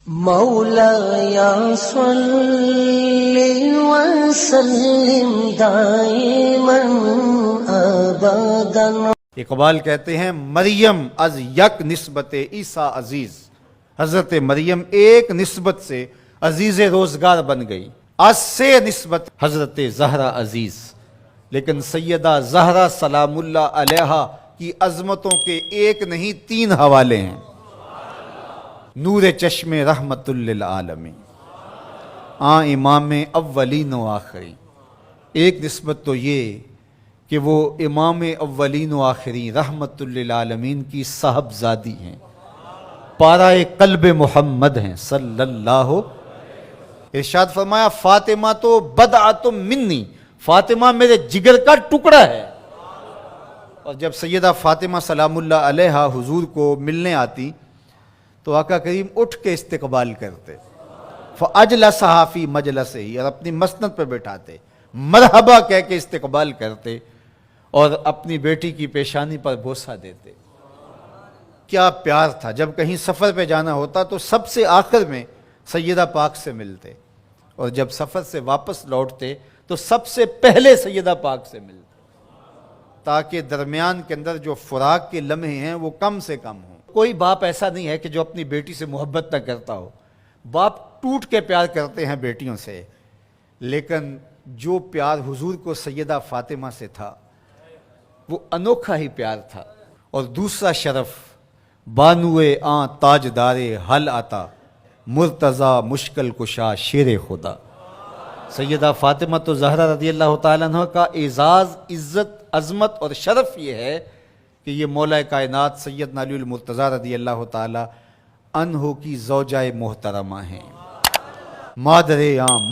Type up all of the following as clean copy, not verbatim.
مولایا صلی وسلم دائما ابدا۔ اقبال کہتے ہیں مریم از یک نسبت عیسیٰ عزیز، حضرت مریم ایک نسبت سے عزیز روزگار بن گئی، از سے نسبت حضرت زہرا عزیز، لیکن سیدہ زہرا سلام اللہ علیہا کی عظمتوں کے ایک نہیں تین حوالے ہیں۔ نور چشم رحمت للعالمین، امام اولین و آخرین۔ ایک نسبت تو یہ کہ وہ امام اولین و آخرین رحمت للعالمین کی صاحبزادی ہیں، پارہ قلب محمد ہیں صلی اللہ۔ ارشاد فرمایا فاطمہ تو بدعۃ منی، فاطمہ میرے جگر کا ٹکڑا ہے۔ اور جب سیدہ فاطمہ سلام اللہ علیہا حضور کو ملنے آتی تو آقا کریم اٹھ کے استقبال کرتے، فاجلسہا فی مجلسہ، اور اپنی مسند پہ بٹھاتے، مرحبا کہہ کے استقبال کرتے اور اپنی بیٹی کی پیشانی پر بوسہ دیتے۔ کیا پیار تھا! جب کہیں سفر پہ جانا ہوتا تو سب سے آخر میں سیدہ پاک سے ملتے، اور جب سفر سے واپس لوٹتے تو سب سے پہلے سیدہ پاک سے ملتے، تاکہ درمیان کے اندر جو فراق کے لمحے ہیں وہ کم سے کم ہوں۔ کوئی باپ ایسا نہیں ہے کہ جو اپنی بیٹی سے محبت نہ کرتا ہو، باپ ٹوٹ کے پیار کرتے ہیں بیٹیوں سے، لیکن جو پیار حضور کو سیدہ فاطمہ سے تھا وہ انوکھا ہی پیار تھا۔ اور دوسرا شرف بانوے تاجدار حل آتا، مرتضی مشکل کشا شیر خدا۔ سیدہ فاطمہ تو زہرا رضی اللہ تعالیٰ عنہ کا اعزاز، عزت، عظمت اور شرف یہ ہے کہ یہ مولا کائنات سیدنا علی المرتضی رضی اللہ تعالیٰ عنہ کی زوجہ محترمہ ہیں۔ مادر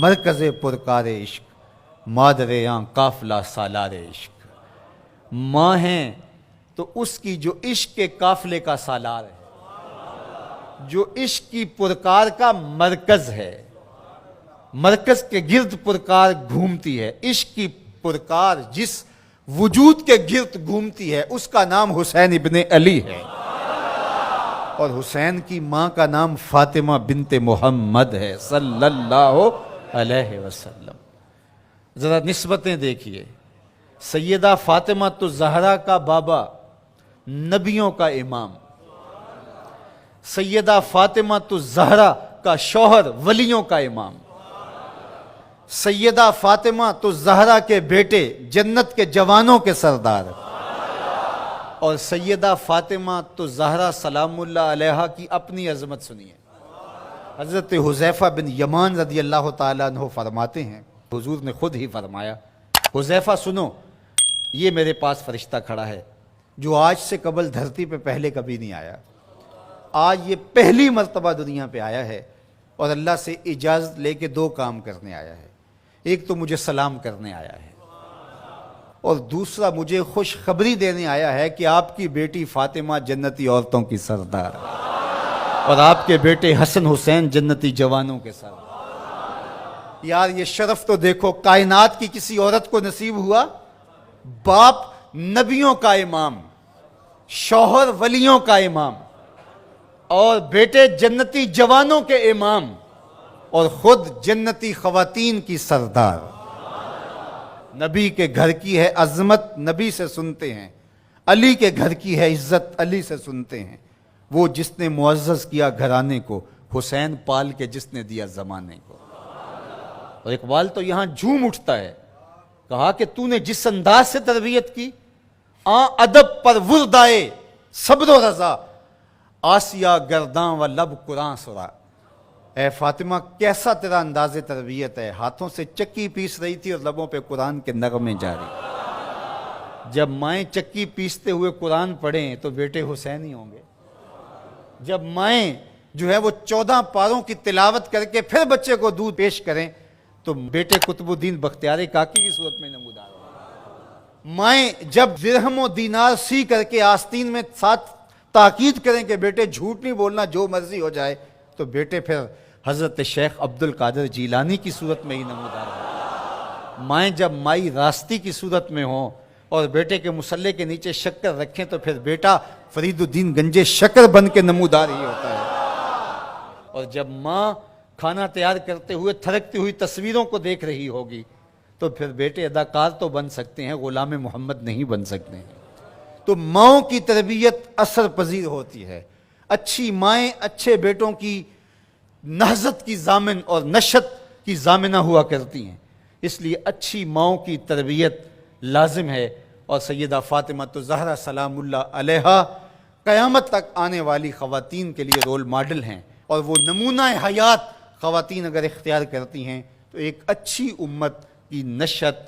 مرکز پرکار عشق، مادر قافلہ سالار عشق۔ ماں ہیں تو اس کی جو عشق کے قافلے کا سالار ہے، جو عشق کی پرکار کا مرکز ہے، مرکز کے گرد پرکار گھومتی ہے۔ عشق کی پرکار جس وجود کے گرد گھومتی ہے اس کا نام حسین ابن علی ہے، اور حسین کی ماں کا نام فاطمہ بنت محمد ہے صلی اللہ علیہ وسلم۔ ذرا نسبتیں دیکھیے، سیدہ فاطمہ تو زہرا کا بابا نبیوں کا امام، سیدہ فاطمہ تو زہرا کا شوہر ولیوں کا امام، سیدہ فاطمہ تو زہرا کے بیٹے جنت کے جوانوں کے سردار، اور سیدہ فاطمہ تو زہرا سلام اللہ علیہا کی اپنی عظمت سنیے۔ حضرت حذیفہ بن یمان رضی اللہ تعالیٰ عنہ فرماتے ہیں، حضور نے خود ہی فرمایا، حذیفہ سنو، یہ میرے پاس فرشتہ کھڑا ہے جو آج سے قبل دھرتی پہ پہلے کبھی نہیں آیا، آج یہ پہلی مرتبہ دنیا پہ آیا ہے، اور اللہ سے اجازت لے کے دو کام کرنے آیا ہے۔ ایک تو مجھے سلام کرنے آیا ہے، اور دوسرا مجھے خوشخبری دینے آیا ہے کہ آپ کی بیٹی فاطمہ جنتی عورتوں کی سردار، اور آپ کے بیٹے حسن حسین جنتی جوانوں کے سردار۔ یار یہ شرف تو دیکھو، کائنات کی کسی عورت کو نصیب ہوا، باپ نبیوں کا امام، شوہر ولیوں کا امام، اور بیٹے جنتی جوانوں کے امام، اور خود جنتی خواتین کی سردار۔ نبی کے گھر کی ہے عظمت، نبی سے سنتے ہیں، علی کے گھر کی ہے عزت، علی سے سنتے ہیں۔ وہ جس نے معزز کیا گھرانے کو، حسین پال کے جس نے دیا زمانے کو۔ اور اقبال تو یہاں جھوم اٹھتا ہے، کہا کہ تو نے جس انداز سے تربیت کی، ادب پر وردائے صبر و رضا، آسیہ گرداں و لب قرآن سرا۔ اے فاطمہ کیسا تیرا انداز تربیت ہے، ہاتھوں سے چکی پیس رہی تھی اور لبوں پہ قرآن کے نغمے جاری۔ جب مائیں چکی پیستے ہوئے قرآن پڑھیں تو بیٹے حسین ہی ہوں گے، جب مائیں جو ہے وہ 14 پاروں کی تلاوت کر کے پھر بچے کو دودھ پیش کریں تو بیٹے قطب الدین بختیار کاکی کی صورت میں نمودار ہوں۔ مائیں جب درہم و دینار سی کر کے آستین میں ساتھ تاکید کریں کہ بیٹے جھوٹ نہیں بولنا، جو مرضی ہو جائے، تو بیٹے پھر حضرت شیخ عبد القادر جیلانی کی صورت میں ہی نمودار ہوں۔ مائیں جب مائی راستی کی صورت میں ہوں اور بیٹے کے مسلح کے نیچے شکر رکھیں تو پھر بیٹا فرید الدین گنجے شکر بن کے نمودار ہی ہوتا ہے۔ اور جب ماں کھانا تیار کرتے ہوئے تھرکتی ہوئی تصویروں کو دیکھ رہی ہوگی تو پھر بیٹے اداکار تو بن سکتے ہیں، غلام محمد نہیں بن سکتے ہیں۔ تو ماؤں کی تربیت اثر پذیر ہوتی ہے۔ اچھی مائیں اچھے بیٹوں کی نہضت کی ضامن اور نشت کی ضامنہ ہوا کرتی ہیں، اس لیے اچھی ماؤں کی تربیت لازم ہے۔ اور سیدہ فاطمہ الزہرا سلام اللہ علیہا قیامت تک آنے والی خواتین کے لیے رول ماڈل ہیں، اور وہ نمونہ حیات خواتین اگر اختیار کرتی ہیں تو ایک اچھی امت کی نشت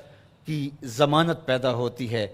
کی ضمانت پیدا ہوتی ہے۔